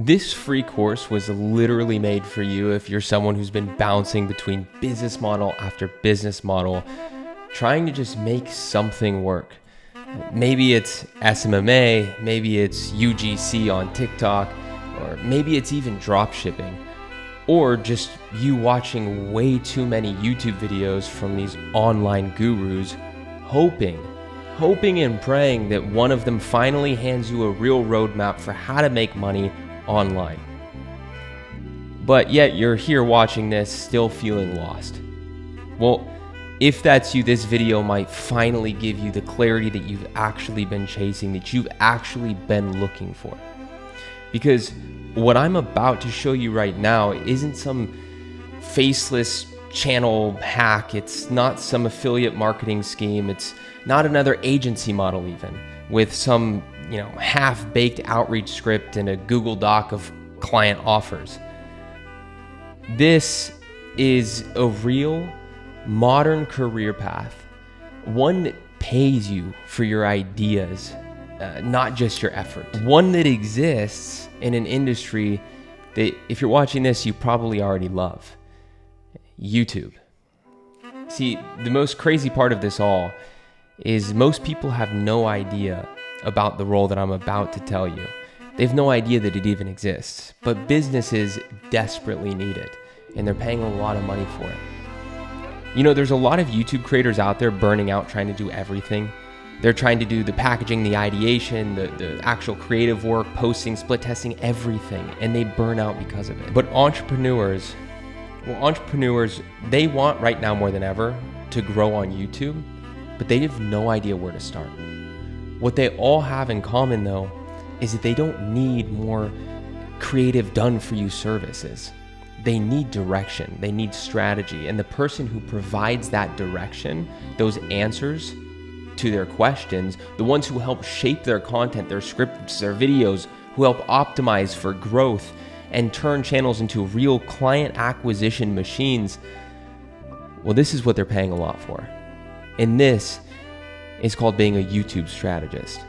This free course was literally made for you if you're someone who's been bouncing between business model after business model, trying to just make something work. Maybe it's SMMA, maybe it's UGC on TikTok, or maybe it's even drop shipping, or just you watching way too many YouTube videos from these online gurus, hoping and praying that one of them finally hands you a real roadmap for how to make money online. But yet you're here watching this still feeling lost. Well, if that's you, this video might finally give you the clarity that you've actually been chasing, that you've actually been looking for. Because what I'm about to show you right now isn't some faceless channel hack. It's not some affiliate marketing scheme. It's not another agency model even with some, half-baked outreach script and a Google Doc of client offers. This is a real modern career path, one that pays you for your ideas, not just your effort. One that exists in an industry that, if you're watching this, you probably already love. YouTube. See, the most crazy part of this all is most people have no idea about the role that I'm about to tell you. They have no idea that it even exists, but businesses desperately need it, and they're paying a lot of money for it. There's a lot of YouTube creators out there burning out trying to do everything. They're trying to do the packaging, the ideation, the actual creative work, posting, split testing, everything, and they burn out because of it. But entrepreneurs, they want right now more than ever to grow on YouTube, but they have no idea where to start. What they all have in common, though, is that they don't need more creative done-for-you services. They need direction, they need strategy, and the person who provides that direction, those answers to their questions, the ones who help shape their content, their scripts, their videos, who help optimize for growth and turn channels into real client acquisition machines, well, this is what they're paying a lot for. And this is called being a YouTube strategist.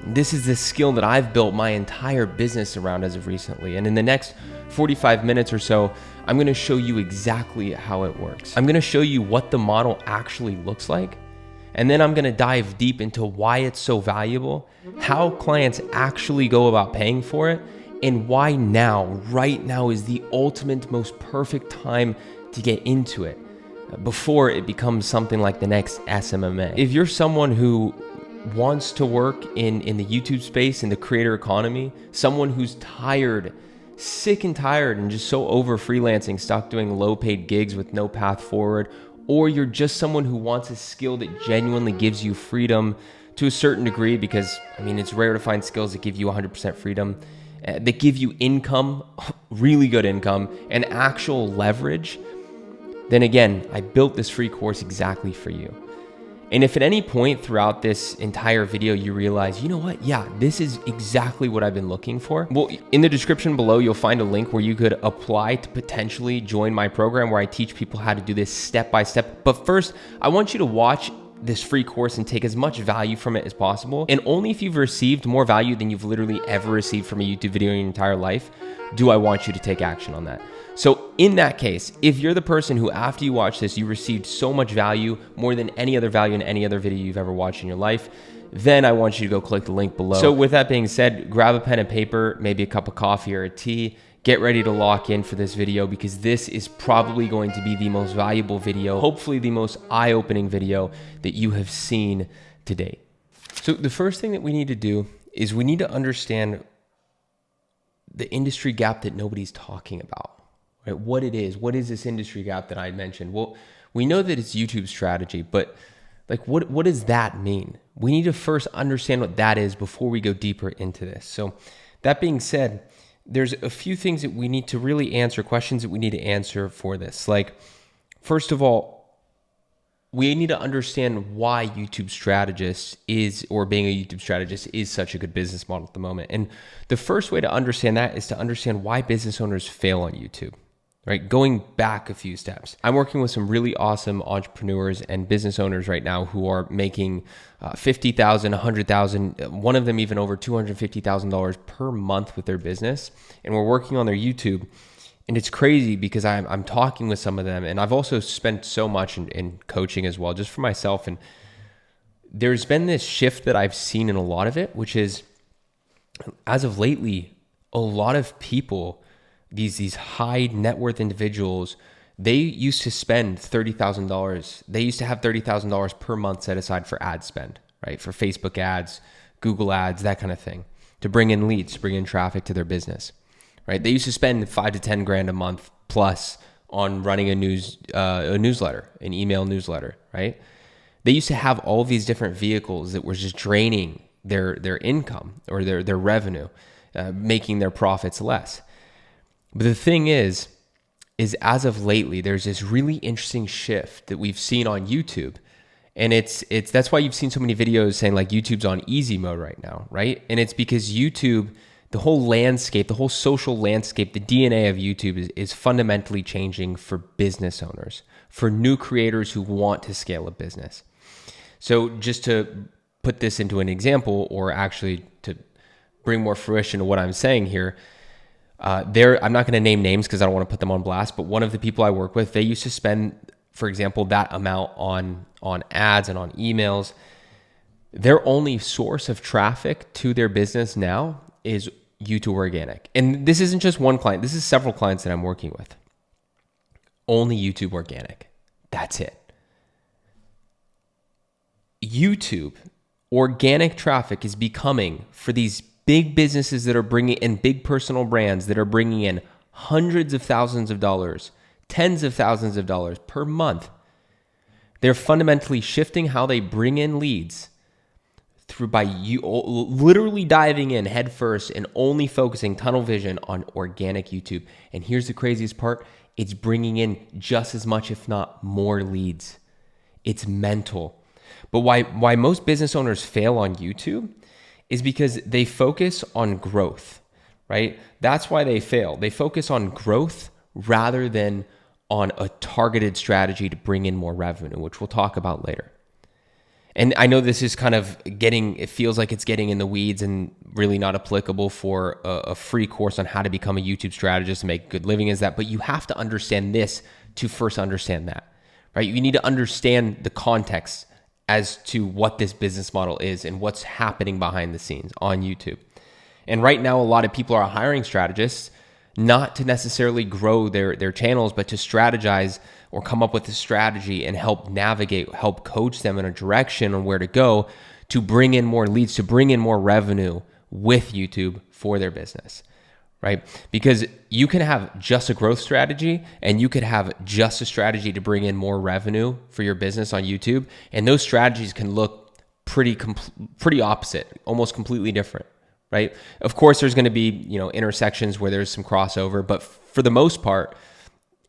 This is the skill that I've built my entire business around as of recently. And in the next 45 minutes or so, I'm going to show you exactly how it works. I'm going to show you what the model actually looks like. And then I'm going to dive deep into why it's so valuable, how clients actually go about paying for it, and why right now is the ultimate, most perfect time to get into it before it becomes something like the next SMMA. If you're someone who wants to work in the YouTube space, in the creator economy, someone who's sick and tired and just so over freelancing, stuck doing low paid gigs with no path forward, or you're just someone who wants a skill that genuinely gives you freedom to a certain degree, because it's rare to find skills that give you 100% freedom, that give you income, really good income, and actual leverage, then again, I built this free course exactly for you. And if at any point throughout this entire video you realize, this is exactly what I've been looking for, well, in the description below, you'll find a link where you could apply to potentially join my program where I teach people how to do this step by step. But first, I want you to watch this free course and take as much value from it as possible. And only if you've received more value than you've literally ever received from a YouTube video in your entire life, do I want you to take action on that. So in that case, if you're the person who after you watch this, you received so much value, more than any other value in any other video you've ever watched in your life, then I want you to go click the link below. So with that being said, grab a pen and paper, maybe a cup of coffee or a tea, get ready to lock in for this video, because this is probably going to be the most valuable video, hopefully the most eye-opening video that you have seen to date. So the first thing that we need to do is we need to understand the industry gap that nobody's talking about. Right? What is this industry gap that I mentioned? Well, we know that it's YouTube strategy, but what does that mean? We need to first understand what that is before we go deeper into this. So that being said, there's a few things that we need to really answer, questions that we need to answer for this. Like, first of all, we need to understand why YouTube strategist being a YouTube strategist is such a good business model at the moment. And the first way to understand that is to understand why business owners fail on YouTube. right? Going back a few steps, I'm working with some really awesome entrepreneurs and business owners right now who are making $50,000, $100,000, one of them even over $250,000 per month with their business. And we're working on their YouTube. And it's crazy because I'm talking with some of them, and I've also spent so much in coaching as well, just for myself. And there's been this shift that I've seen in a lot of it, which is, as of lately, a lot of people, these high net worth individuals, they used to spend $30,000. They used to have $30,000 per month set aside for ad spend, right? For Facebook ads, Google ads, that kind of thing, to bring in leads, to bring in traffic to their business, right? They used to spend 5 to 10 grand a month plus on running a newsletter, an email newsletter, right? They used to have all these different vehicles that were just draining their income or their revenue, making their profits less. But the thing is as of lately, there's this really interesting shift that we've seen on YouTube. And it's that's why you've seen so many videos saying like YouTube's on easy mode right now, right? And it's because YouTube, the whole landscape, the whole social landscape, the DNA of YouTube is fundamentally changing for business owners, for new creators who want to scale a business. So just to put this into an example, or actually to bring more fruition to what I'm saying here, I'm not going to name names because I don't want to put them on blast, but one of the people I work with, they used to spend, for example, that amount on ads and on emails. Their only source of traffic to their business now is YouTube organic. And this isn't just one client. This is several clients that I'm working with. Only YouTube organic. That's it. YouTube organic traffic is becoming, for these big businesses that are bringing in, big personal brands that are bringing in hundreds of thousands of dollars, tens of thousands of dollars per month, they're fundamentally shifting how they bring in leads through by you literally diving in head first and only focusing tunnel vision on organic YouTube. And here's the craziest part. It's bringing in just as much, if not more leads. It's mental. But why most business owners fail on YouTube is because they focus on growth, right? That's why they fail. They focus on growth rather than on a targeted strategy to bring in more revenue, which we'll talk about later. And I know this is kind of it feels like it's getting in the weeds and really not applicable for a free course on how to become a YouTube strategist and make a good living as that. But you have to understand this to first understand that, right? You need to understand the context as to what this business model is and what's happening behind the scenes on YouTube. And right now, a lot of people are hiring strategists not to necessarily grow their channels, but to strategize or come up with a strategy and help navigate, help coach them in a direction on where to go to bring in more leads, to bring in more revenue with YouTube for their business, right? Because you can have just a growth strategy and you could have just a strategy to bring in more revenue for your business on YouTube. And those strategies can look pretty opposite, almost completely different, right? Of course, there's going to be, intersections where there's some crossover, but for the most part,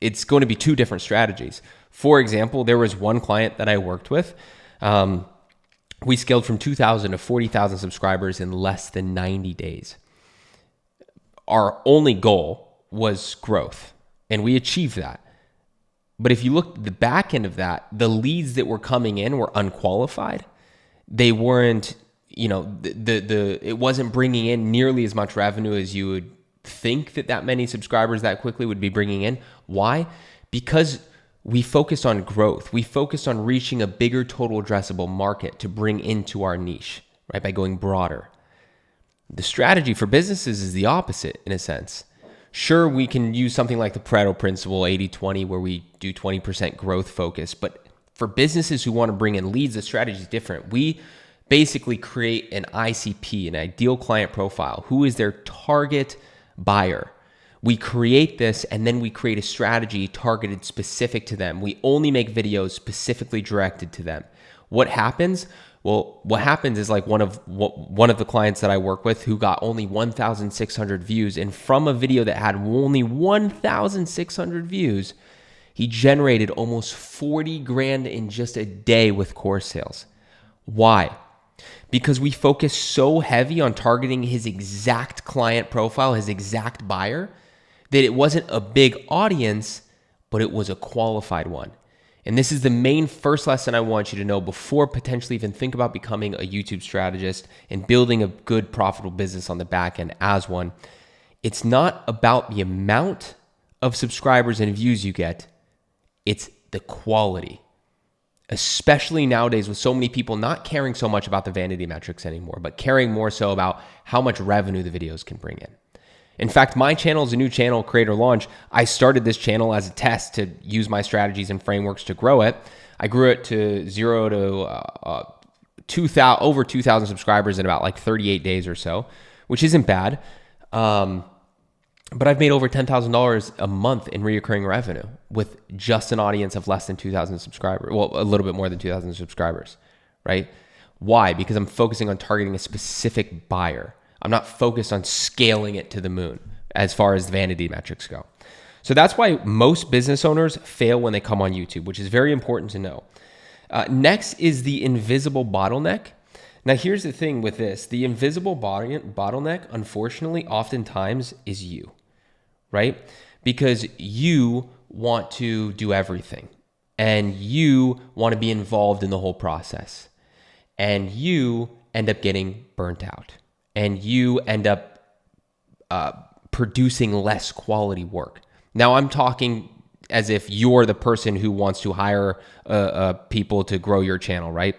it's going to be two different strategies. For example, there was one client that I worked with. We scaled from 2,000 to 40,000 subscribers in less than 90 days. Our only goal was growth, and we achieved that. But if you look at the back end of that, the leads that were coming in were unqualified. They weren't, it wasn't bringing in nearly as much revenue as you would think that many subscribers that quickly would be bringing in. Why? Because we focused on growth. We focused on reaching a bigger total addressable market to bring into our niche, right? By going broader. The strategy for businesses is the opposite in a sense. Sure, we can use something like the Pareto principle, 80-20, where we do 20% growth focus. But for businesses who want to bring in leads, the strategy is different. We basically create an ICP, an ideal client profile. Who is their target buyer? We create this and then we create a strategy targeted specific to them. We only make videos specifically directed to them. What happens? Well, what happens is like one of the clients that I work with who got only 1,600 views, and from a video that had only 1,600 views, he generated almost 40 grand in just a day with course sales. Why? Because we focus so heavy on targeting his exact client profile, his exact buyer, that it wasn't a big audience, but it was a qualified one. And this is the main first lesson I want you to know before potentially even think about becoming a YouTube strategist and building a good profitable business on the back end as one. It's not about the amount of subscribers and views you get, it's the quality. Especially nowadays with so many people not caring so much about the vanity metrics anymore, but caring more so about how much revenue the videos can bring in. In fact, my channel is a new channel, Creator Launch. I started this channel as a test to use my strategies and frameworks to grow it. I grew it to 0 to 2,000, over 2,000 subscribers in about like 38 days or so, which isn't bad. But I've made over $10,000 a month in recurring revenue with just an audience of less than 2,000 subscribers. Well, a little bit more than 2,000 subscribers, right? Why? Because I'm focusing on targeting a specific buyer. I'm not focused on scaling it to the moon as far as vanity metrics go. So that's why most business owners fail when they come on YouTube, which is very important to know. Next is the invisible bottleneck. Now, here's the thing with this. The invisible bottleneck, unfortunately, oftentimes is you, right? Because you want to do everything and you want to be involved in the whole process and you end up getting burnt out and you end up producing less quality work. Now, I'm talking as if you're the person who wants to hire people to grow your channel, right?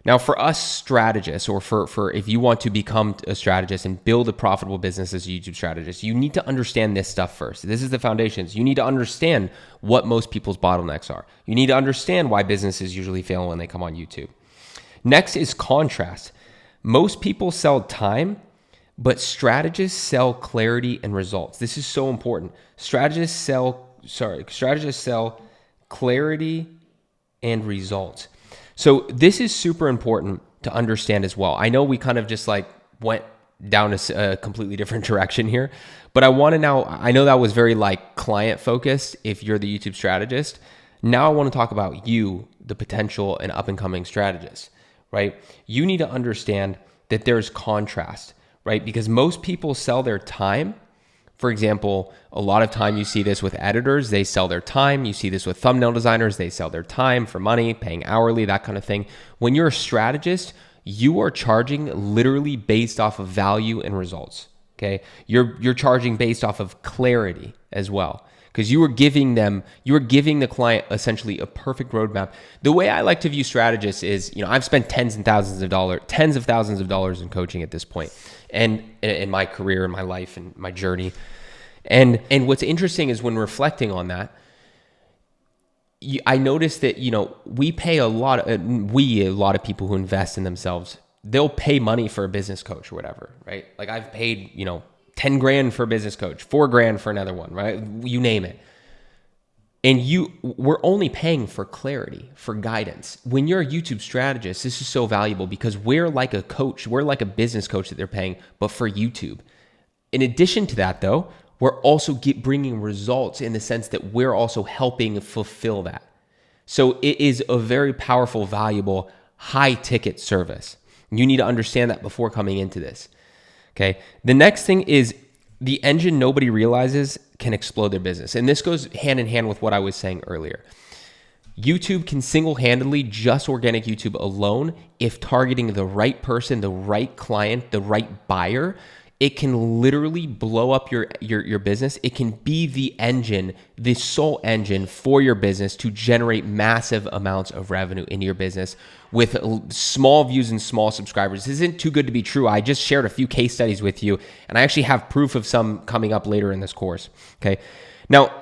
Now, for us strategists, or for if you want to become a strategist and build a profitable business as a YouTube strategist, you need to understand this stuff first. This is the foundations. You need to understand what most people's bottlenecks are. You need to understand why businesses usually fail when they come on YouTube. Next is contrast. Most people sell time, but strategists sell clarity and results. This is so important. Strategists sell clarity and results. So this is super important to understand as well. I know we kind of just like went down a completely different direction here, but I know that was very like client focused if you're the YouTube strategist. Now I want to talk about you, the potential and up and coming strategist, right? You need to understand that there's contrast, right? Because most people sell their time. For example, a lot of time you see this with editors, they sell their time. You see this with thumbnail designers, they sell their time for money, paying hourly, that kind of thing. When you're a strategist, you are charging literally based off of value and results, okay? You're charging based off of clarity as well, because you are giving the client essentially a perfect roadmap. The way I like to view strategists is, I've spent tens of thousands of dollars in coaching at this point, and in my career, in my life, and my journey. And what's interesting is when reflecting on that, I noticed that, we pay a lot of people who invest in themselves, they'll pay money for a business coach or whatever, right? Like I've paid, 10 grand for a business coach, 4 grand for another one, right? You name it. And we're only paying for clarity, for guidance. When you're a YouTube strategist, this is so valuable because we're like a coach, we're like a business coach that they're paying, but for YouTube. In addition to that though, we're also bringing results in the sense that we're also helping fulfill that. So it is a very powerful, valuable, high ticket service. You need to understand that before coming into this. Okay. The next thing is the engine nobody realizes can explode their business. And this goes hand in hand with what I was saying earlier. YouTube can single-handedly, just organic YouTube alone, if targeting the right person, the right client, the right buyer, it can literally blow up your business. It can be the engine, the sole engine for your business to generate massive amounts of revenue into your business with small views and small subscribers. This isn't too good to be true. I just shared a few case studies with you, and I actually have proof of some coming up later in this course. Okay. Now,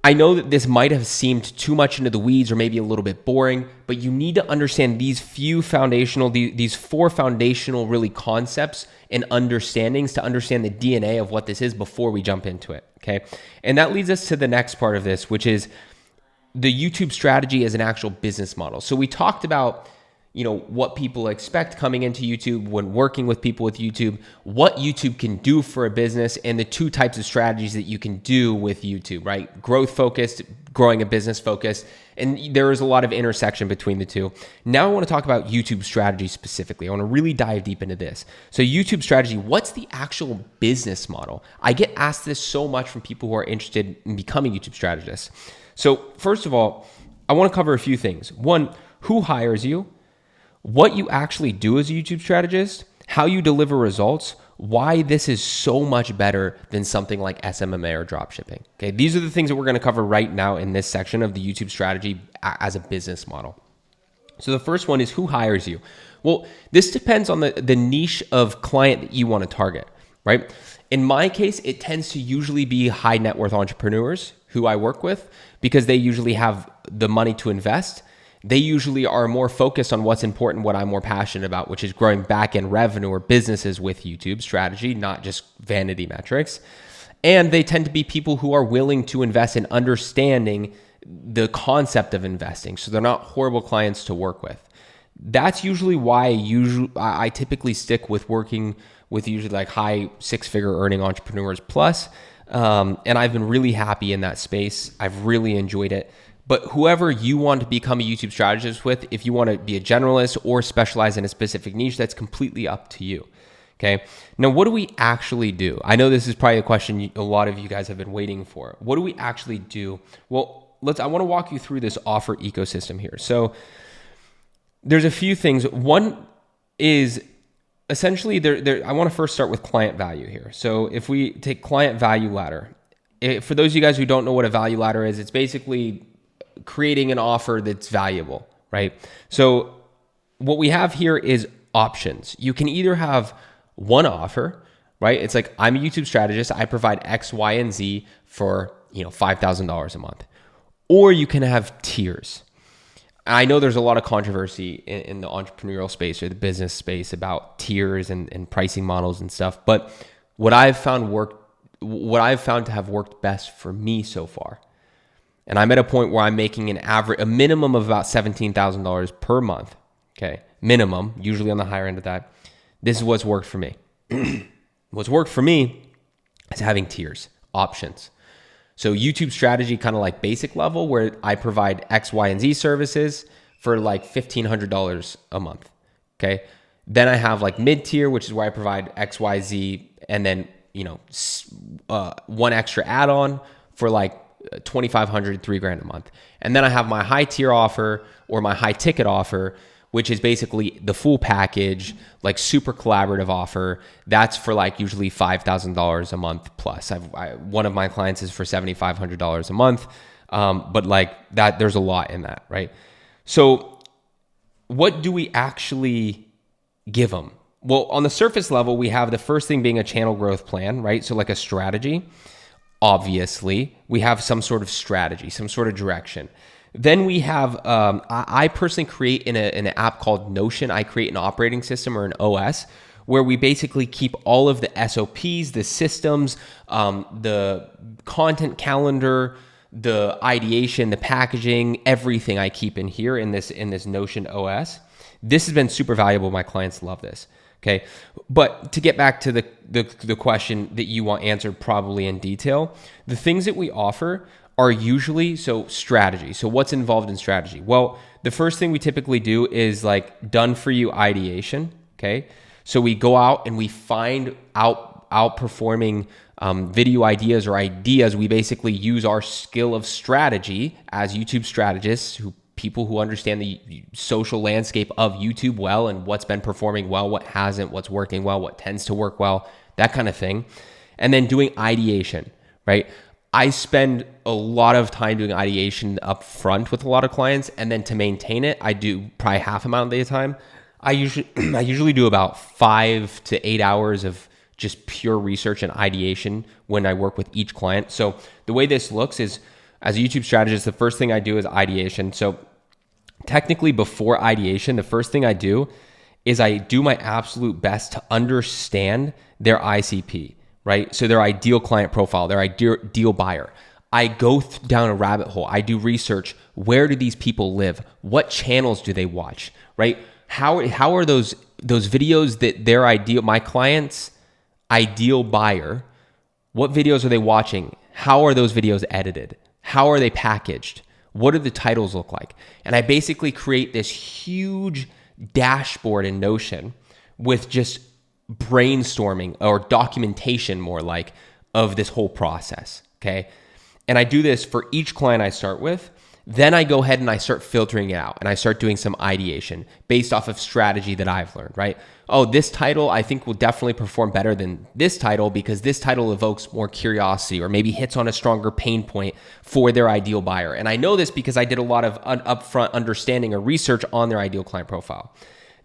I know that this might have seemed too much into the weeds or maybe a little bit boring, but you need to understand these these 4 foundational really concepts and understandings to understand the DNA of what this is before we jump into it, okay? And that leads us to the next part of this, which is the YouTube strategy as an actual business model. So we talked about, what people expect coming into YouTube when working with people with YouTube, what YouTube can do for a business, and the 2 types of strategies that you can do with YouTube, right? Growth focused, growing a business focus. And there is a lot of intersection between the two. Now I want to talk about YouTube strategy specifically. I want to really dive deep into this. So YouTube strategy, what's the actual business model? I get asked this so much from people who are interested in becoming YouTube strategists. So first of all, I want to cover a few things. One, who hires you, what you actually do as a YouTube strategist, how you deliver results, why this is so much better than something like SMMA or dropshipping. Okay, these are the things that we're going to cover right now in this section of the YouTube strategy as a business model. So the first one is who hires you. Well, this depends on the niche of client that you want to target, right? In my case, it tends to usually be high net worth entrepreneurs who I work with because they usually have the money to invest. They usually are more focused on what's important, what I'm more passionate about, which is growing back-end revenue or businesses with YouTube strategy, not just vanity metrics. And they tend to be people who are willing to invest in understanding the concept of investing. So they're not horrible clients to work with. That's usually why I typically stick with working with usually like high six-figure earning entrepreneurs plus. And I've been really happy in that space. I've really enjoyed it. But whoever you want to become a YouTube strategist with, if you want to be a generalist or specialize in a specific niche, that's completely up to you. Okay. Now, what do we actually do? I know this is probably a question a lot of you guys have been waiting for. What do we actually do? Well, I want to walk you through this offer ecosystem here. So there's a few things. One is essentially I want to first start with client value here. So if we take client value ladder, for those of you guys who don't know what a value ladder is, it's basically creating an offer that's valuable, right? So what we have here is options. You can either have one offer, right? It's like, I'm a YouTube strategist. I provide X, Y, and Z for, $5,000 a month. Or you can have tiers. I know there's a lot of controversy in the entrepreneurial space or the business space about tiers and pricing models and stuff. But what I've found to have worked best for me so far, and I'm at a point where I'm making a minimum of about $17,000 per month. Okay. Minimum, usually on the higher end of that. This is what's worked for me. What's worked for me is having tiers, options. So YouTube strategy, kind of like basic level, where I provide X, Y, and Z services for like $1,500 a month. Okay. Then I have like mid tier, which is where I provide X, Y, Z, and then, one extra add-on for like $2,500, $3,000 a month. And then I have my high tier offer or my high ticket offer, which is basically the full package, like super collaborative offer. That's for like usually $5,000 a month plus. One of my clients is for $7,500 a month. But like that, there's a lot in that, right? So what do we actually give them? Well, on the surface level, we have the first thing being a channel growth plan, right? So like a strategy. Obviously, we have some sort of strategy, some sort of direction. Then we have, I personally create in an app called Notion, I create an operating system or an OS where we basically keep all of the SOPs, the systems, the content calendar, the ideation, the packaging, everything I keep in here in this Notion OS. This has been super valuable. My clients love this. Okay. But to get back to the question that you want answered probably in detail, the things that we offer are usually strategy. So what's involved in strategy? Well, the first thing we typically do is like done for you ideation. Okay. So we go out and we find outperforming video ideas or ideas. We basically use our skill of strategy as YouTube strategists, people who understand the social landscape of YouTube well and what's been performing well, what hasn't, what's working well, what tends to work well, that kind of thing. And then doing ideation, right? I spend a lot of time doing ideation up front with a lot of clients, and then to maintain it, I do probably half amount of the time. I usually do about 5 to 8 hours of just pure research and ideation when I work with each client. So the way this looks is, as a YouTube strategist, the first thing I do is ideation. So technically before ideation, the first thing I do is I do my absolute best to understand their ICP, right? So their ideal client profile, their ideal buyer. I go down a rabbit hole. I do research. Where do these people live? What channels do they watch, right? How are those videos that my client's ideal buyer, what videos are they watching? How are those videos edited? How are they packaged? What do the titles look like? And I basically create this huge dashboard in Notion with just brainstorming or documentation more like of this whole process, okay? And I do this for each client I start with. Then I go ahead and I start filtering it out and I start doing some ideation based off of strategy that I've learned, right? Oh, this title I think will definitely perform better than this title because this title evokes more curiosity or maybe hits on a stronger pain point for their ideal buyer. And I know this because I did a lot of upfront understanding or research on their ideal client profile.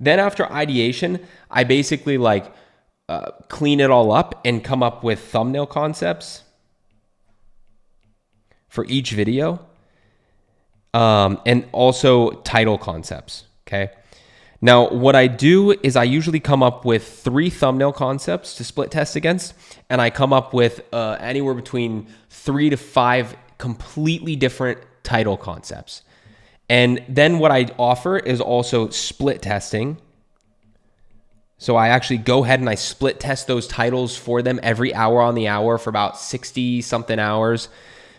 Then after ideation, I basically clean it all up and come up with thumbnail concepts for each video. And also title concepts, okay? Now, what I do is I usually come up with 3 thumbnail concepts to split test against, and I come up with anywhere between 3 to 5 completely different title concepts. And then what I offer is also split testing. So I actually go ahead and I split test those titles for them every hour on the hour for about 60 something hours.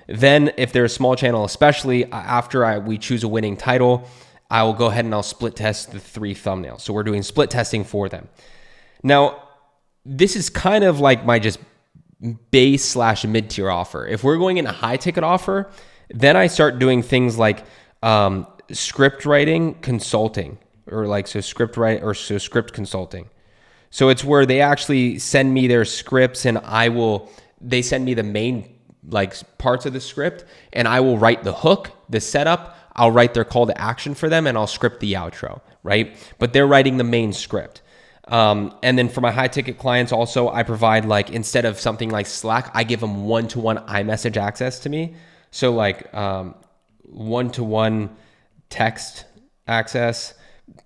Then if they're a small channel, especially after we choose a winning title, I will go ahead and I'll split test the 3 thumbnails. So we're doing split testing for them. Now, this is kind of like my just base / mid-tier offer. If we're going in a high ticket offer, then I start doing things like script writing consulting script consulting. So it's where they actually send me their scripts and they send me the main parts of the script and I will write the hook, the setup, I'll write their call to action for them and I'll script the outro, right? But they're writing the main script. And then for my high ticket clients also, I provide instead of something like Slack, I give them one-to-one iMessage access to me. So one-to-one text access.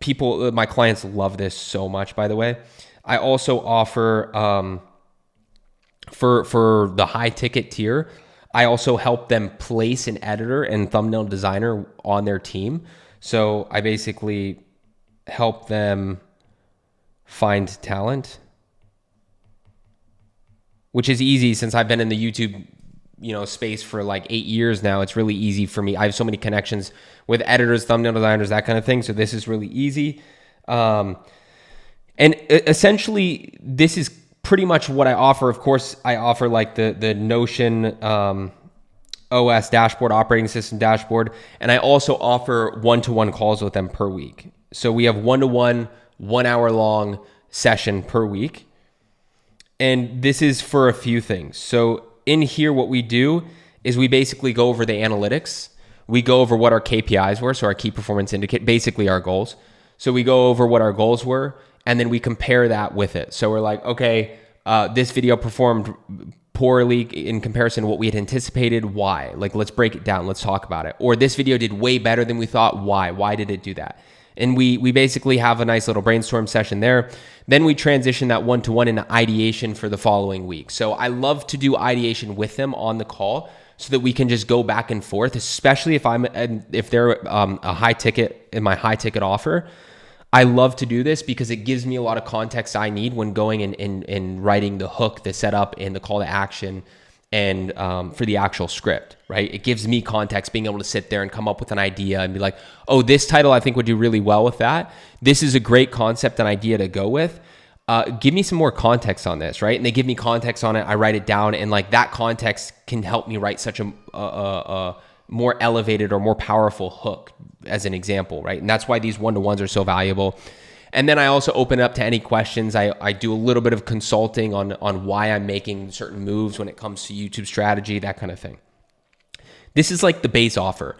My clients love this so much, by the way. I also offer, for the high ticket tier, I also help them place an editor and thumbnail designer on their team. So I basically help them find talent, which is easy since I've been in the YouTube space for 8 years now. It's really easy for me. I have so many connections with editors, thumbnail designers, that kind of thing. So this is really easy. And essentially this is pretty much what I offer. Of course, I offer the Notion OS dashboard, operating system dashboard, and I also offer one-to-one calls with them per week. So we have one-to-one, 1 hour long session per week. And this is for a few things. So in here, what we do is we basically go over the analytics. We go over what our KPIs were, so our key performance indicator, basically our goals. So we go over what our goals were, and then we compare that with it. So we're like, okay, this video performed poorly in comparison to what we had anticipated. Why? Let's break it down. Let's talk about it. Or this video did way better than we thought. Why? Why did it do that? And we basically have a nice little brainstorm session there. Then we transition that one-to-one into ideation for the following week. So I love to do ideation with them on the call so that we can just go back and forth, especially if they're a high ticket in my high ticket offer. I love to do this because it gives me a lot of context I need when going and writing the hook, the setup, and the call to action, and for the actual script, right? It gives me context, being able to sit there and come up with an idea and be like, oh, this title I think would do really well with that. This is a great concept and idea to go with. Give me some more context on this, right? And they give me context on it. I write it down, and that context can help me write such a more elevated or more powerful hook, as an example, right? And that's why these one-to-ones are so valuable. And then I also open it up to any questions. I do a little bit of consulting on why I'm making certain moves when it comes to YouTube strategy, that kind of thing. This is the base offer.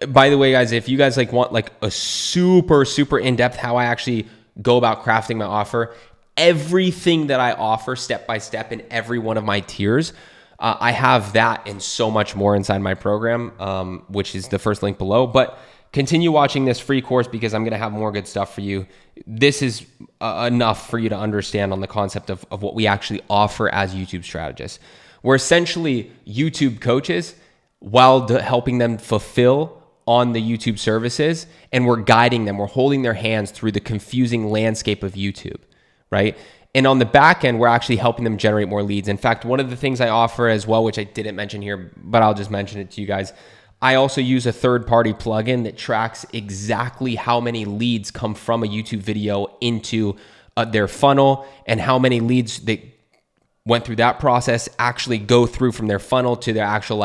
By the way, guys, if you guys want a super, super in-depth how I actually go about crafting my offer, everything that I offer step by step in every one of my tiers, I have that and so much more inside my program, which is the first link below. But continue watching this free course because I'm going to have more good stuff for you. This is enough for you to understand on the concept of what we actually offer as YouTube strategists. We're essentially YouTube coaches while helping them fulfill on the YouTube services, and we're guiding them. We're holding their hands through the confusing landscape of YouTube, right? And on the back end, we're actually helping them generate more leads. In fact, one of the things I offer as well, which I didn't mention here, but I'll just mention it to you guys, I also use a third-party plugin that tracks exactly how many leads come from a YouTube video into their funnel, and how many leads that went through that process actually go through from their funnel to their actual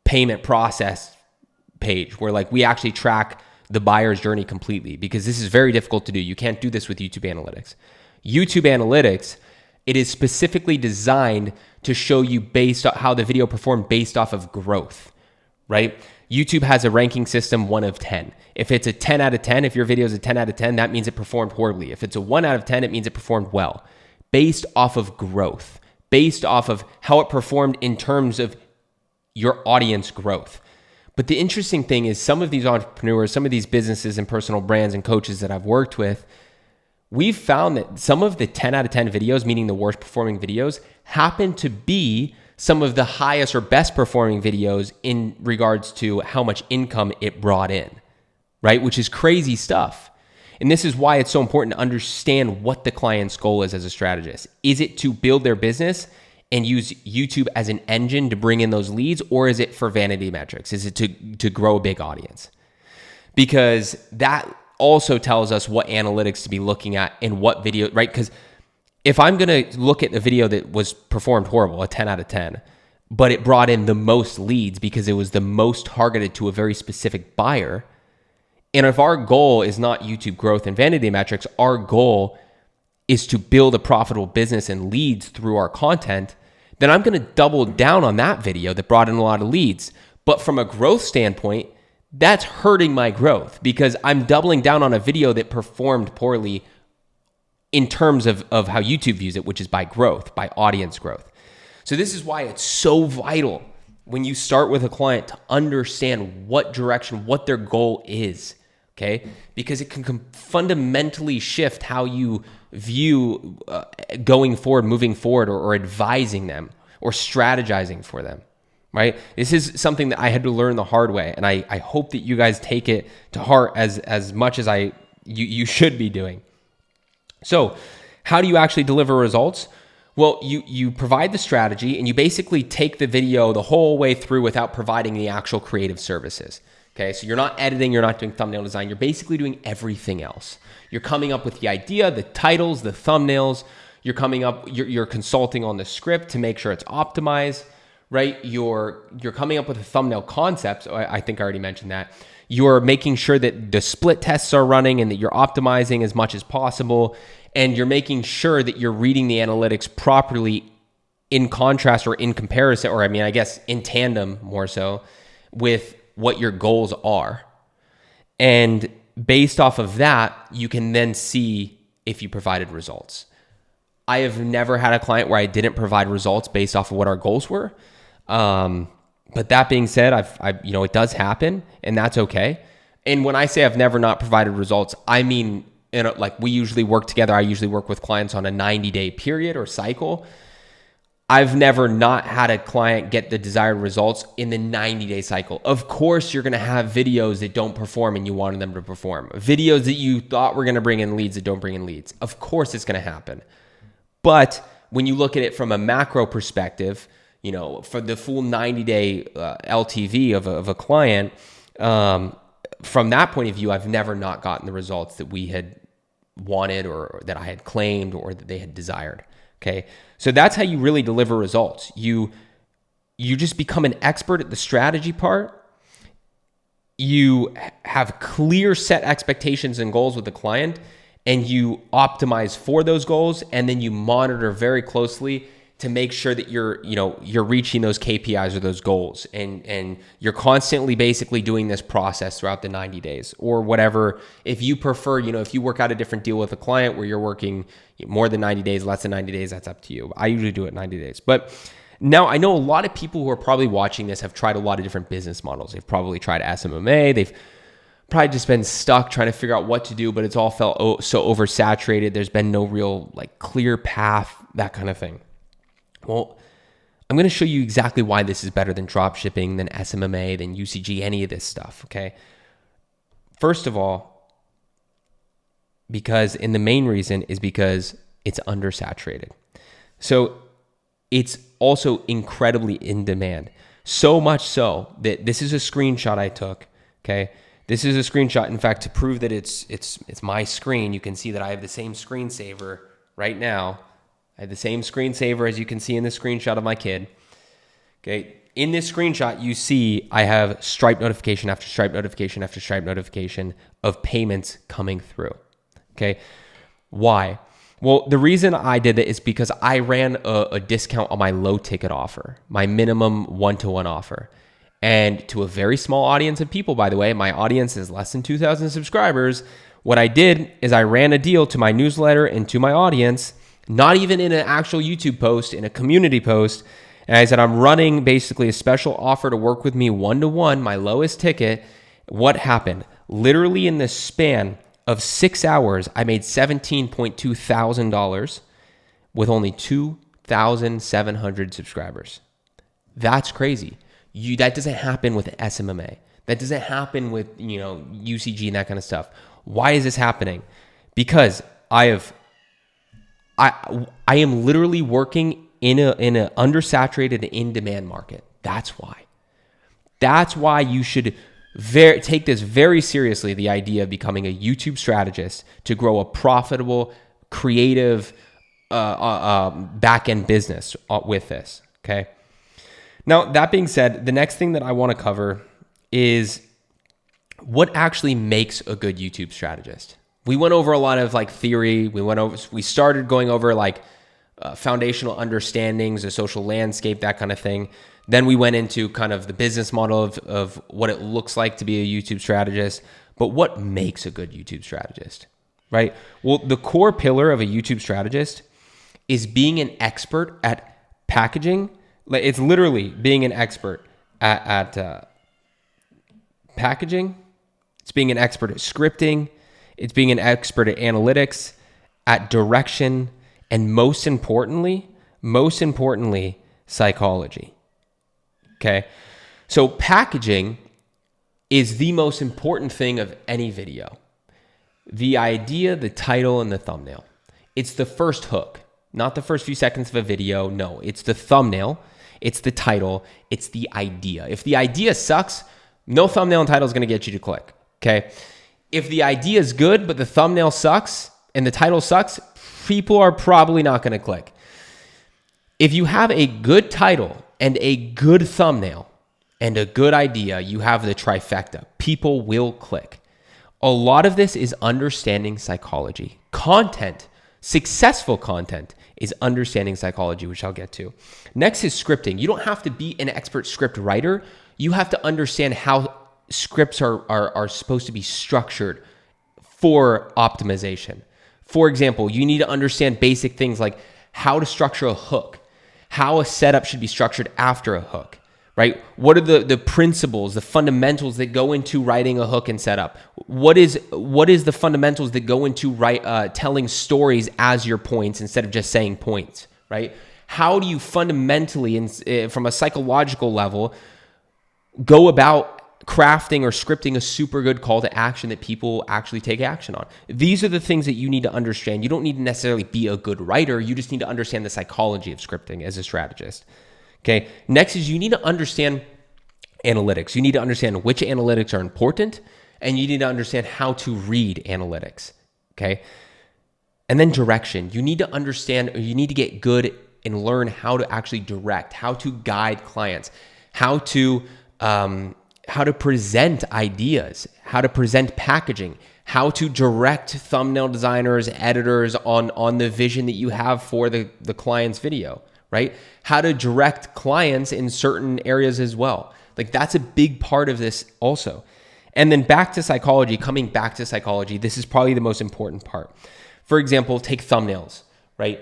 payment process page, where we actually track the buyer's journey completely, because this is very difficult to do. You can't do this with YouTube Analytics. YouTube Analytics, it is specifically designed to show you based on how the video performed based off of growth, right? YouTube has a ranking system 1 of 10. If it's a 10 out of 10, if your video is a 10 out of 10, that means it performed horribly. If it's a 1 out of 10, it means it performed well, based off of growth, based off of how it performed in terms of your audience growth. But the interesting thing is, some of these entrepreneurs, some of these businesses and personal brands and coaches that I've worked with, we've found that some of the 10 out of 10 videos, meaning the worst performing videos, happen to be some of the highest or best performing videos in regards to how much income it brought in, right? Which is crazy stuff. And this is why it's so important to understand what the client's goal is as a strategist. Is it to build their business and use YouTube as an engine to bring in those leads, or is it for vanity metrics? Is it to grow a big audience? Because that also tells us what analytics to be looking at and what video, right? Because if I'm going to look at the video that was performed horrible, a 10 out of 10, but it brought in the most leads because it was the most targeted to a very specific buyer, and if our goal is not YouTube growth and vanity metrics, our goal is to build a profitable business and leads through our content, then I'm going to double down on that video that brought in a lot of leads. But from a growth standpoint, that's hurting my growth, because I'm doubling down on a video that performed poorly in terms of how YouTube views it, which is by growth, by audience growth. So this is why it's so vital when you start with a client to understand what direction, what their goal is, okay? Because it can fundamentally shift how you view going forward, moving forward, or advising them or strategizing for them, right? This is something that I had to learn the hard way, and I hope that you guys take it to heart as much as you should be doing. So how do you actually deliver results? Well, you provide the strategy, and you basically take the video the whole way through without providing the actual creative services. Okay, so you're not editing, you're not doing thumbnail design, you're basically doing everything else. You're coming up with the idea, the titles, the thumbnails, you're consulting on the script to make sure it's optimized, right? You're coming up with a thumbnail concept. I think I already mentioned that. You're making sure that the split tests are running and that you're optimizing as much as possible. And you're making sure that you're reading the analytics properly in contrast or in comparison, or I guess in tandem more so, with what your goals are. And based off of that, you can then see if you provided results. I have never had a client where I didn't provide results based off of what our goals were. But that being said, it does happen, and that's okay. And when I say I've never not provided results, I mean, we usually work together. I usually work with clients on a 90-day period or cycle. I've never not had a client get the desired results in the 90-day cycle. Of course, you're going to have videos that don't perform and you wanted them to perform. Videos that you thought were going to bring in leads that don't bring in leads. Of course, it's going to happen. But when you look at it from a macro perspective, for the full 90-day LTV of a client, from that point of view, I've never not gotten the results that we had wanted or that I had claimed or that they had desired. Okay. So that's how you really deliver results. You just become an expert at the strategy part. You have clear set expectations and goals with the client, and you optimize for those goals. And then you monitor very closely to make sure that you're reaching those KPIs or those goals. And you're constantly basically doing this process throughout the 90 days or whatever. If you prefer, if you work out a different deal with a client where you're working more than 90 days, less than 90 days, that's up to you. I usually do it 90 days. But now I know a lot of people who are probably watching this have tried a lot of different business models. They've probably tried SMMA. They've probably just been stuck trying to figure out what to do, but it's all felt so oversaturated. There's been no real clear path, that kind of thing. Well, I'm going to show you exactly why this is better than dropshipping, than SMMA, than UCG, any of this stuff, okay? First of all, and the main reason is because it's undersaturated. So it's also incredibly in demand. So much so that this is a screenshot I took, okay? This is a screenshot. In fact, to prove that it's my screen, you can see that I have the same screensaver right now. I have the same screensaver as you can see in the screenshot of my kid. Okay, in this screenshot, you see I have Stripe notification after Stripe notification after Stripe notification of payments coming through. Okay, why? Well, the reason I did that is because I ran a discount on my low ticket offer, my minimum one-to-one offer. And to a very small audience of people, by the way, my audience is less than 2,000 subscribers. What I did is I ran a deal to my newsletter and to my audience, not even in an actual YouTube post, in a community post. And I said, I'm running basically a special offer to work with me one-to-one, my lowest ticket. What happened? Literally in the span of 6 hours, I made $17.2 thousand with only 2,700 subscribers. That's crazy. That doesn't happen with SMMA. That doesn't happen with, UCG and that kind of stuff. Why is this happening? Because I am literally working in a undersaturated, in-demand market. That's why. That's why you should take this very seriously, the idea of becoming a YouTube strategist to grow a profitable, creative back-end business with this, okay? Now, that being said, the next thing that I want to cover is what actually makes a good YouTube strategist. We went over a lot of theory. We started going over foundational understandings, the social landscape, that kind of thing. Then we went into kind of the business model of what it looks like to be a YouTube strategist. But what makes a good YouTube strategist, right? Well, the core pillar of a YouTube strategist is being an expert at packaging. It's literally being an expert at packaging. It's being an expert at scripting. It's being an expert at analytics, at direction, and most importantly, psychology. Okay? So packaging is the most important thing of any video. The idea, the title, and the thumbnail. It's the first hook, not the first few seconds of a video. No, it's the thumbnail. It's the title. It's the idea. If the idea sucks, no thumbnail and title is going to get you to click. Okay. If the idea is good, but the thumbnail sucks and the title sucks, people are probably not going to click. If you have a good title and a good thumbnail and a good idea, you have the trifecta. People will click. A lot of this is understanding psychology. Content, successful content, is understanding psychology, which I'll get to. Next is scripting. You don't have to be an expert script writer. You have to understand how scripts are supposed to be structured for optimization. For example, you need to understand basic things like how to structure a hook, how a setup should be structured after a hook, right? What are the principles, the fundamentals that go into writing a hook and setup? What is the fundamentals that go into telling stories as your points instead of just saying points, right? How do you fundamentally, from a psychological level, go about crafting or scripting a super good call to action that people actually take action on? These are the things that you need to understand. You don't need to necessarily be a good writer. You just need to understand the psychology of scripting as a strategist. Okay. Next is you need to understand analytics. You need to understand which analytics are important, and you need to understand how to read analytics. Okay. And then direction. You need to understand, or you need to get good and learn how to actually direct, how to guide clients, how to present ideas, how to present packaging, how to direct thumbnail designers, editors on the vision that you have for the client's video, right? How to direct clients in certain areas as well. That's a big part of this also. And then coming back to psychology, this is probably the most important part. For example, take thumbnails, right?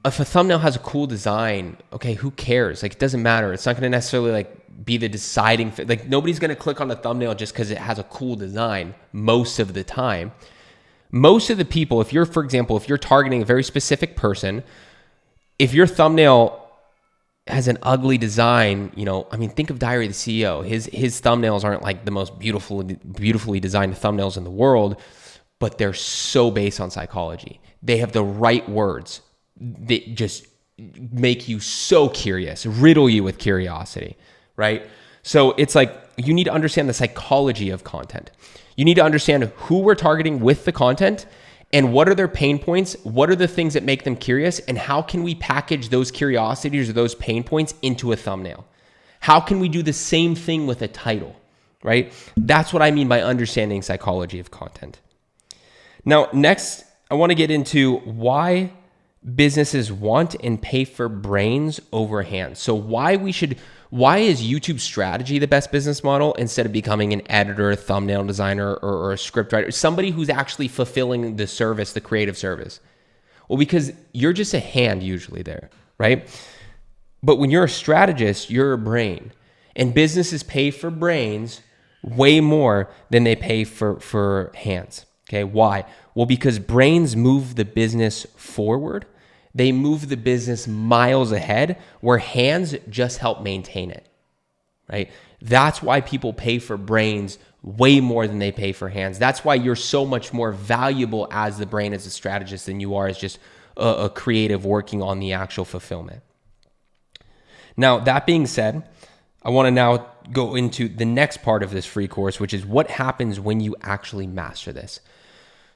If a thumbnail has a cool design, okay, who cares? It doesn't matter. It's not going to necessarily be the deciding nobody's going to click on the thumbnail just because it has a cool design most of the time. Most of the people, if you're targeting a very specific person, if your thumbnail has an ugly design, think of Diary of the CEO. His thumbnails aren't the most beautifully designed thumbnails in the world. but they're so based on psychology. They have the right words that just make you so curious, riddle you with curiosity, right? So it's like you need to understand the psychology of content. You need to understand who we're targeting with the content and what are their pain points, what are the things that make them curious, and how can we package those curiosities or those pain points into a thumbnail? How can we do the same thing with a title, right? That's what I mean by understanding psychology of content. Now, next, I want to get into why businesses want and pay for brains over hands. So why is YouTube strategy the best business model instead of becoming an editor, a thumbnail designer, or a script writer, somebody who's actually fulfilling the service, the creative service? Well, because you're just a hand usually there, right? But when you're a strategist, you're a brain. And businesses pay for brains way more than they pay for hands. Okay, why? Well, because brains move the business forward. They move the business miles ahead, where hands just help maintain it, right? That's why people pay for brains way more than they pay for hands. That's why you're so much more valuable as the brain, as a strategist, than you are as just a creative working on the actual fulfillment. Now, that being said, I want to now go into the next part of this free course, which is what happens when you actually master this.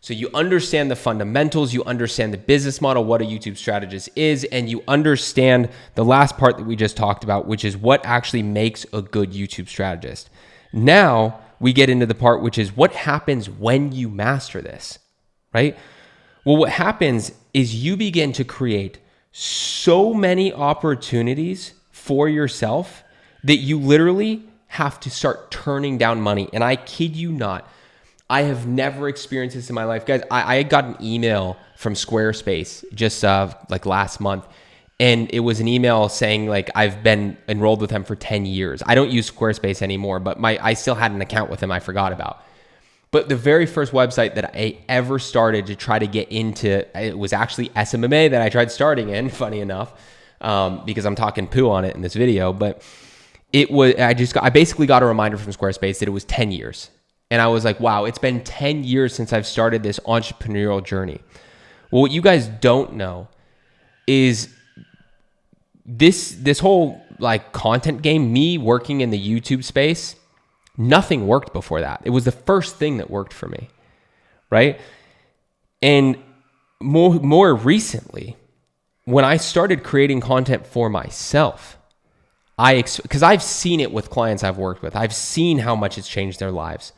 So you understand the fundamentals, you understand the business model, what a YouTube strategist is, and you understand the last part that we just talked about, which is what actually makes a good YouTube strategist. Now we get into the part which is what happens when you master this, right? Well, what happens is you begin to create so many opportunities for yourself that you literally have to start turning down money. And I kid you not, I have never experienced this in my life. Guys, I got an email from Squarespace just like last month. And it was an email saying like, I've been enrolled with them for 10 years. I don't use Squarespace anymore, but I still had an account with them I forgot about. But the very first website that I ever started to try to get into, it was actually SMMA that I tried starting in, funny enough, because I'm talking poo on it in this video. But it was, I basically got a reminder from Squarespace that it was 10 years. And I was like, wow, it's been 10 years since I've started this entrepreneurial journey. Well, what you guys don't know is this whole like content game, me working in the YouTube space, nothing worked before that. It was the first thing that worked for me, right? And more recently, when I started creating content for myself, because I've seen it with clients I've worked with, I've seen how much it's changed their lives.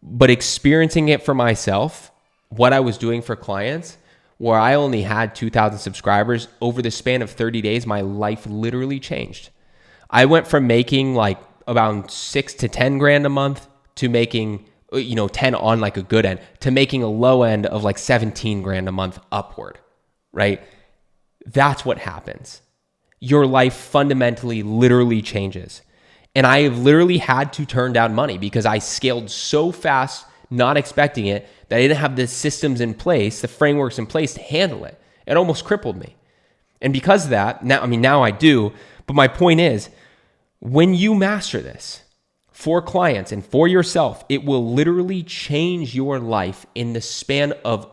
But experiencing it for myself, what I was doing for clients, where I only had 2,000 subscribers, over the span of 30 days, my life literally changed. I went from making like around 6 to 10 grand a month to making, 10 on like a good end, to making a low end of like 17 grand a month upward, right? That's what happens. Your life fundamentally literally changes. And I have literally had to turn down money because I scaled so fast, not expecting it, that I didn't have the systems in place, the frameworks in place to handle it. It almost crippled me. And because of that, now I do, but my point is, when you master this for clients and for yourself, it will literally change your life in the span of,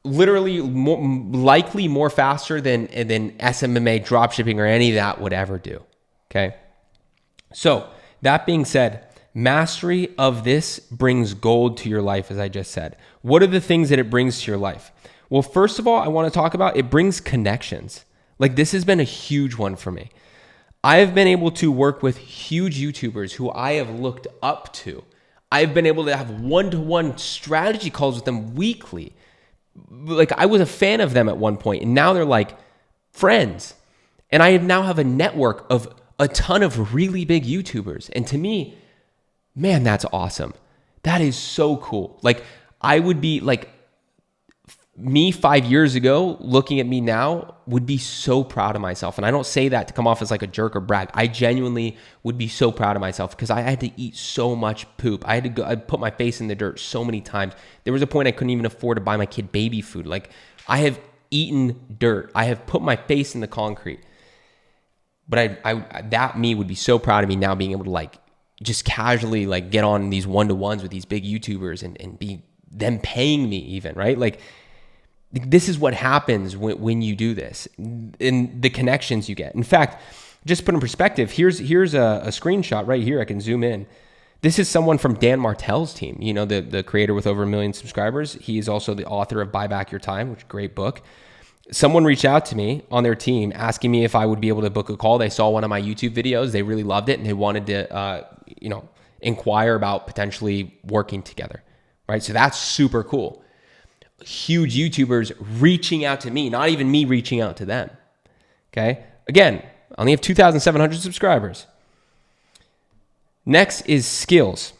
literally likely more faster than SMMA, dropshipping, or any of that would ever do. Okay. So that being said, mastery of this brings gold to your life, as I just said. What are the things that it brings to your life? Well, first of all, I want to talk about, it brings connections. Like, this has been a huge one for me. I have been able to work with huge YouTubers who I have looked up to. I've been able to have one-to-one strategy calls with them weekly. Like, I was a fan of them at one point, and now they're like friends. And I now have a network of a ton of really big YouTubers. And to me, man, that's awesome. That is so cool. Like, I would be like, me 5 years ago, looking at me now, would be so proud of myself. And I don't say that to come off as like a jerk or brag. I genuinely would be so proud of myself because I had to eat so much poop. I'd put my face in the dirt so many times. There was a point I couldn't even afford to buy my kid baby food. Like, I have eaten dirt. I have put my face in the concrete. But that me would be so proud of me now being able to like just casually like get on these one-to-ones with these big YouTubers and be them paying me even, right? Like this is what happens when you do this and the connections you get. In fact, just put in perspective, here's a screenshot right here. I can zoom in. This is someone from Dan Martell's team, you know, the creator with over 1 million subscribers. He is also the author of Buy Back Your Time, which is a great book. Someone reached out to me on their team asking me if I would be able to book a call. They saw one of my YouTube videos. They really loved it and they wanted to, inquire about potentially working together, right? So that's super cool. Huge YouTubers reaching out to me, not even me reaching out to them, okay? Again, I only have 2,700 subscribers. Next is skills.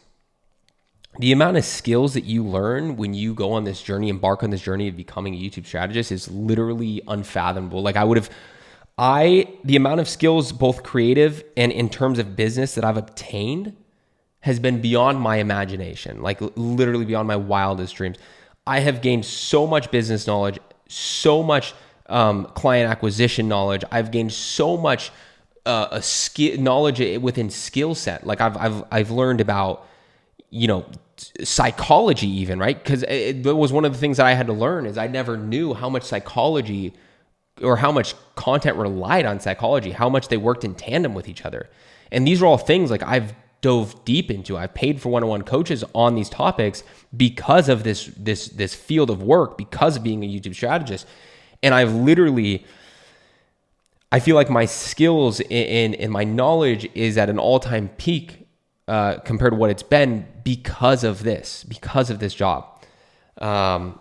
The amount of skills that you learn when you go on this journey, embark on this journey of becoming a YouTube strategist is literally unfathomable. Like the amount of skills, both creative and in terms of business that I've obtained has been beyond my imagination, like literally beyond my wildest dreams. I have gained so much business knowledge, so much client acquisition knowledge. I've gained so much knowledge within skill set. Like I've learned about, psychology even, right? Because it was one of the things that I had to learn is I never knew how much psychology or how much content relied on psychology, how much they worked in tandem with each other. And these are all things like I've dove deep into. I've paid for one-on-one coaches on these topics because of this field of work, because of being a YouTube strategist. And I feel like my skills and my knowledge is at an all-time peak compared to what it's been because of this job. And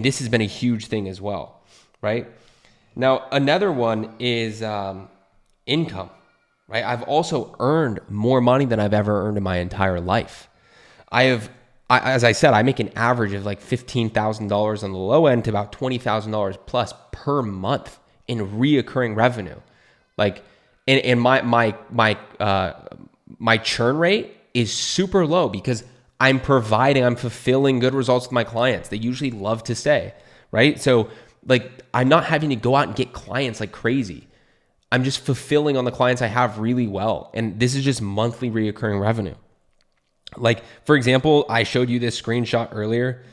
this has been a huge thing as well, right? Now, another one is income, right? I've also earned more money than I've ever earned in my entire life. As I said, I make an average of like $15,000 on the low end to about $20,000 plus per month in reoccurring revenue. Like, and my churn rate is super low because I'm fulfilling good results with my clients. They usually love to stay, right? So like, I'm not having to go out and get clients like crazy. I'm just fulfilling on the clients I have really well. And this is just monthly reoccurring revenue. Like, for example, I showed you this screenshot earlier,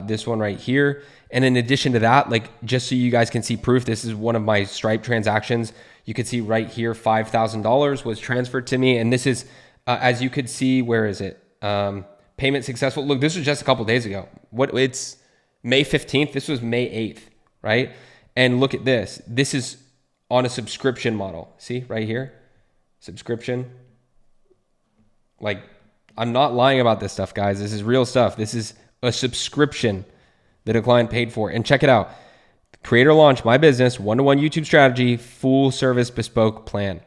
this one right here. And in addition to that, like, just so you guys can see proof, this is one of my Stripe transactions. You could see right here, $5,000 was transferred to me. And this is, as you could see, where is it? Payment successful. Look, this was just a couple days ago. It's May 15th. This was May 8th, right? And look at this. This is on a subscription model. See right here, subscription. Like, I'm not lying about this stuff, guys. This is real stuff. This is a subscription that a client paid for. And check it out. Creator Launch, my business, one-to-one YouTube strategy, full service bespoke plan.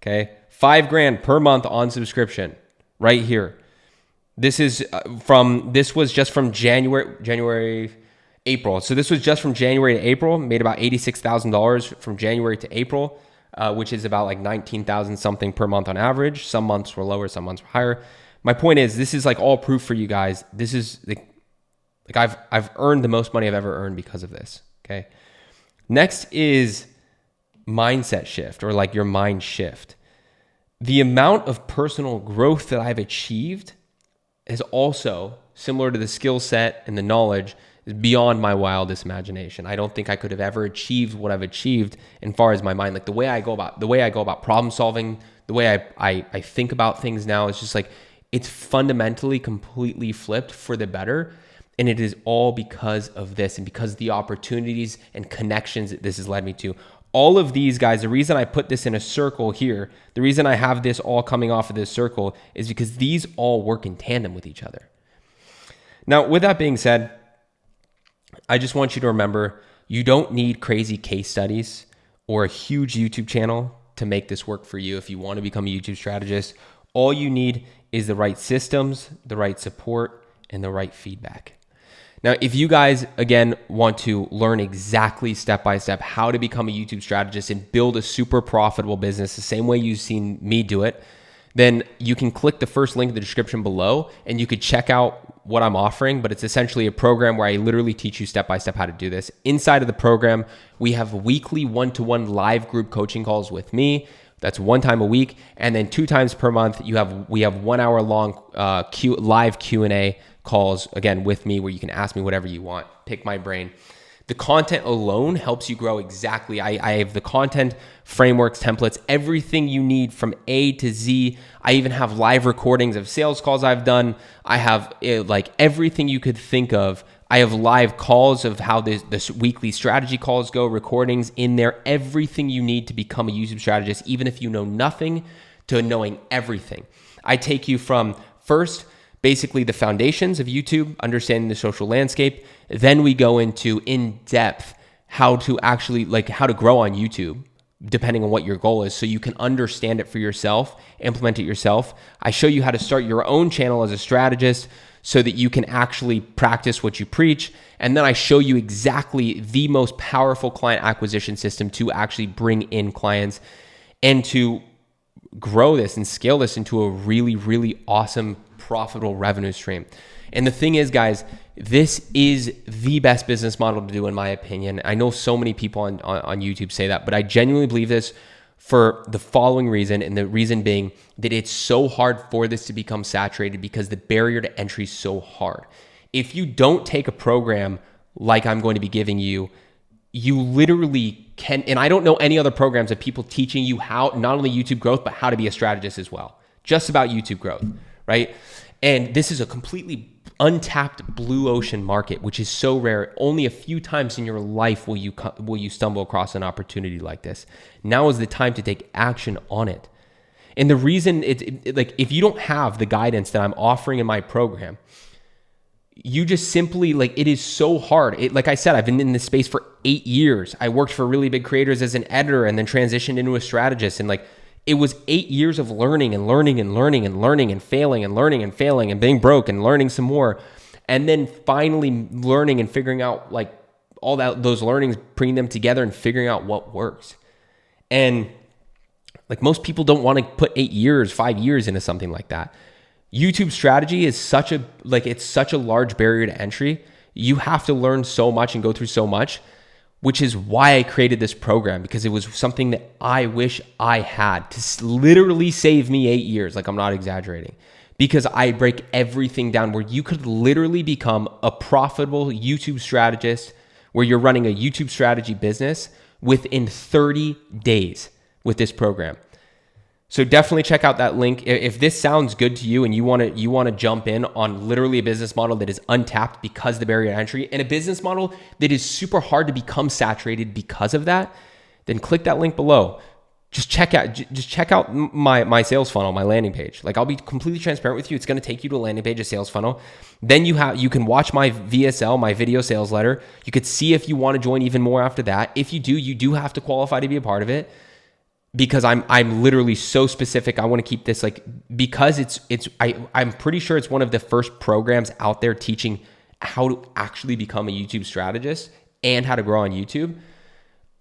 Okay. $5,000 per month on subscription right here. This was just from April. So this was just from January to April, made about $86,000 from January to April, which is about like 19,000 something per month on average. Some months were lower, some months were higher. My point is, this is like all proof for you guys. This is like I've earned the most money I've ever earned because of this. Okay. Next is mindset shift, or like your mind shift. The amount of personal growth that I've achieved is also similar to the skill set and the knowledge is beyond my wildest imagination. I don't think I could have ever achieved what I've achieved in far as my mind. Like the way I go about problem solving, the way I think about things now is just like, it's fundamentally completely flipped for the better. And it is all because of this and because of the opportunities and connections that this has led me to. All of these guys, the reason I put this in a circle here, the reason I have this all coming off of this circle is because these all work in tandem with each other. Now, with that being said, I just want you to remember, you don't need crazy case studies or a huge YouTube channel to make this work for you if you want to become a YouTube strategist. All you need is the right systems, the right support, and the right feedback. Now, if you guys, again, want to learn exactly step-by-step how to become a YouTube strategist and build a super profitable business the same way you've seen me do it, then you can click the first link in the description below and you could check out what I'm offering, but it's essentially a program where I literally teach you step-by-step how to do this. Inside of the program, we have weekly one-to-one live group coaching calls with me. That's one time a week. And then 2 times per month, we have 1 hour long live Q&A calls, again, with me, where you can ask me whatever you want, pick my brain. The content alone helps you grow exactly. I have the content, frameworks, templates, everything you need from A to Z. I even have live recordings of sales calls I've done. I have like everything you could think of. I have live calls of how this weekly strategy calls go, recordings in there, everything you need to become a YouTube strategist, even if you know nothing, to knowing everything. I take you from first, basically the foundations of YouTube, understanding the social landscape. Then we go into in depth how to grow on YouTube, depending on what your goal is, so you can understand it for yourself, implement it yourself. I show you how to start your own channel as a strategist so that you can actually practice what you preach. And then I show you exactly the most powerful client acquisition system to actually bring in clients and to grow this and scale this into a really, really awesome, profitable revenue stream. And the thing is, guys, this is the best business model to do, in my opinion. I know so many people on YouTube say that, but I genuinely believe this for the following reason, and the reason being that it's so hard for this to become saturated because the barrier to entry is so hard. If you don't take a program like I'm going to be giving you, you literally can, and I don't know any other programs of people teaching you how, not only YouTube growth, but how to be a strategist as well. Just about YouTube growth, right? And this is a completely untapped blue ocean market, which is so rare. Only a few times in your life will you stumble across an opportunity like this. Now is the time to take action on it. And the reason like, if you don't have the guidance that I'm offering in my program, you just simply, like, it is so hard. Like I said, I've been in this space for 8 years. I worked for really big creators as an editor and then transitioned into a strategist. And like, it was 8 years of learning and learning and learning and learning and failing and learning and failing and being broke and learning some more. And then finally learning and figuring out, like, all those learnings, bringing them together and figuring out what works. And like, most people don't want to put 8 years, 5 years into something like that. YouTube strategy is it's such a large barrier to entry. You have to learn so much and go through so much, which is why I created this program, because it was something that I wish I had to literally save me 8 years. Like, I'm not exaggerating, because I break everything down where you could literally become a profitable YouTube strategist, where you're running a YouTube strategy business within 30 days with this program. So definitely check out that link. If this sounds good to you and you want to jump in on literally a business model that is untapped because of the barrier to entry, and a business model that is super hard to become saturated because of that, then click that link below. Just check out my sales funnel, my landing page. Like, I'll be completely transparent with you. It's going to take you to a landing page, a sales funnel. Then you can watch my VSL, my video sales letter. You could see if you want to join even more after that. If you do, you do have to qualify to be a part of it, because I'm literally so specific. I want to keep this, like, because I'm pretty sure it's one of the first programs out there teaching how to actually become a YouTube strategist and how to grow on YouTube.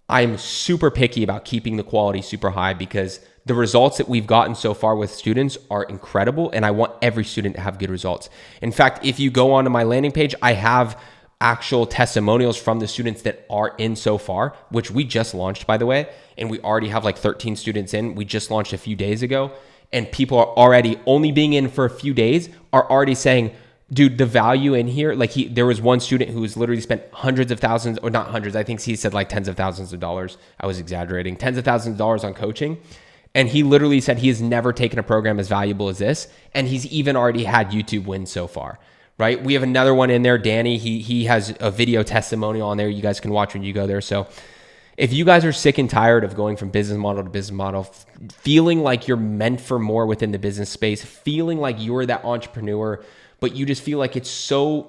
I'm super picky about keeping the quality super high, because the results that we've gotten so far with students are incredible, and I want every student to have good results. In fact, if you go onto my landing page, I have actual testimonials from the students that are in so far, which we just launched, by the way, and we already have like 13 students in. We just launched a few days ago, and people are already, only being in for a few days, are already saying, dude, the value in here, like, there was one student who was literally spent hundreds of thousands, or not hundreds, I think he said like tens of thousands of dollars. I was exaggerating, tens of thousands of dollars on coaching. And he literally said he has never taken a program as valuable as this. And he's even already had YouTube wins so far, right? We have another one in there, Danny. He has a video testimonial on there you guys can watch when you go there. So if you guys are sick and tired of going from business model to business model, feeling like you're meant for more within the business space, feeling like you're that entrepreneur, but you just feel like it's so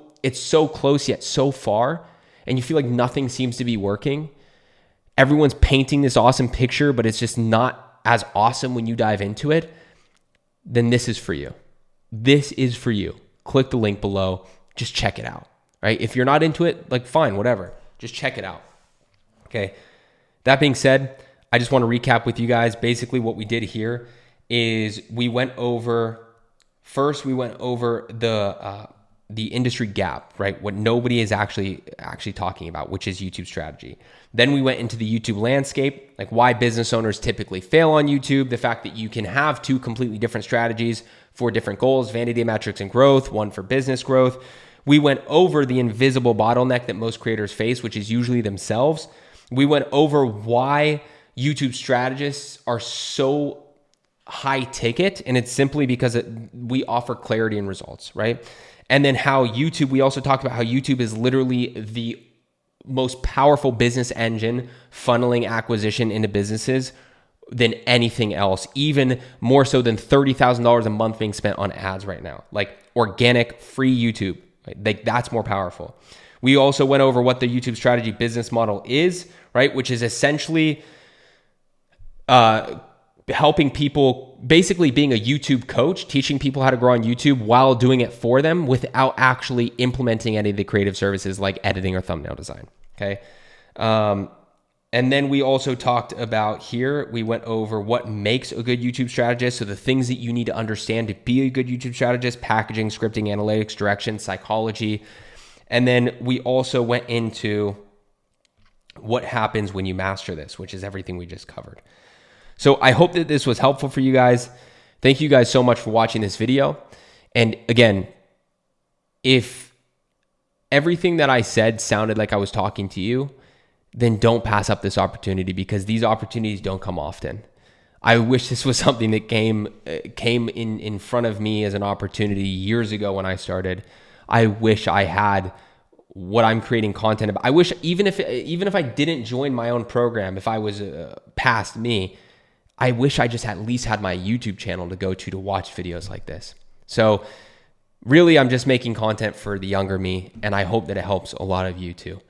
close yet so far, and you feel like nothing seems to be working. Everyone's painting this awesome picture, but it's just not as awesome when you dive into it. Then this is for you. This is for you. Click the link below. Just check it out, right? If you're not into it, like, fine, whatever. Just check it out. Okay. That being said, I just want to recap with you guys. Basically, what we did here is we went over the the industry gap, right? What nobody is actually talking about, which is YouTube strategy. Then we went into the YouTube landscape, like why business owners typically fail on YouTube, the fact that you can have two completely different strategies for different goals, vanity metrics and growth, one for business growth. We went over the invisible bottleneck that most creators face, which is usually themselves. We went over why YouTube strategists are so high ticket, and it's simply because we offer clarity and results, right? And then how YouTube, we also talked about how YouTube is literally the most powerful business engine funneling acquisition into businesses than anything else, even more so than $30,000 a month being spent on ads right now, like organic free YouTube. Right? Like that's more powerful. We also went over what the YouTube strategy business model is, right? Which is essentially helping people, basically being a YouTube coach, teaching people how to grow on YouTube while doing it for them without actually implementing any of the creative services like editing or thumbnail design. Okay. And then we also talked about here, we went over what makes a good YouTube strategist. So the things that you need to understand to be a good YouTube strategist: packaging, scripting, analytics, direction, psychology. And then we also went into what happens when you master this, which is everything we just covered. So I hope that this was helpful for you guys. Thank you guys so much for watching this video. And again, if everything that I said sounded like I was talking to you, then don't pass up this opportunity, because these opportunities don't come often. I wish this was something that came in front of me as an opportunity years ago when I started. I wish I had what I'm creating content about. I wish even if I didn't join my own program, if I was past me, I wish I just at least had my YouTube channel to go to watch videos like this. So really, I'm just making content for the younger me, and I hope that it helps a lot of you too.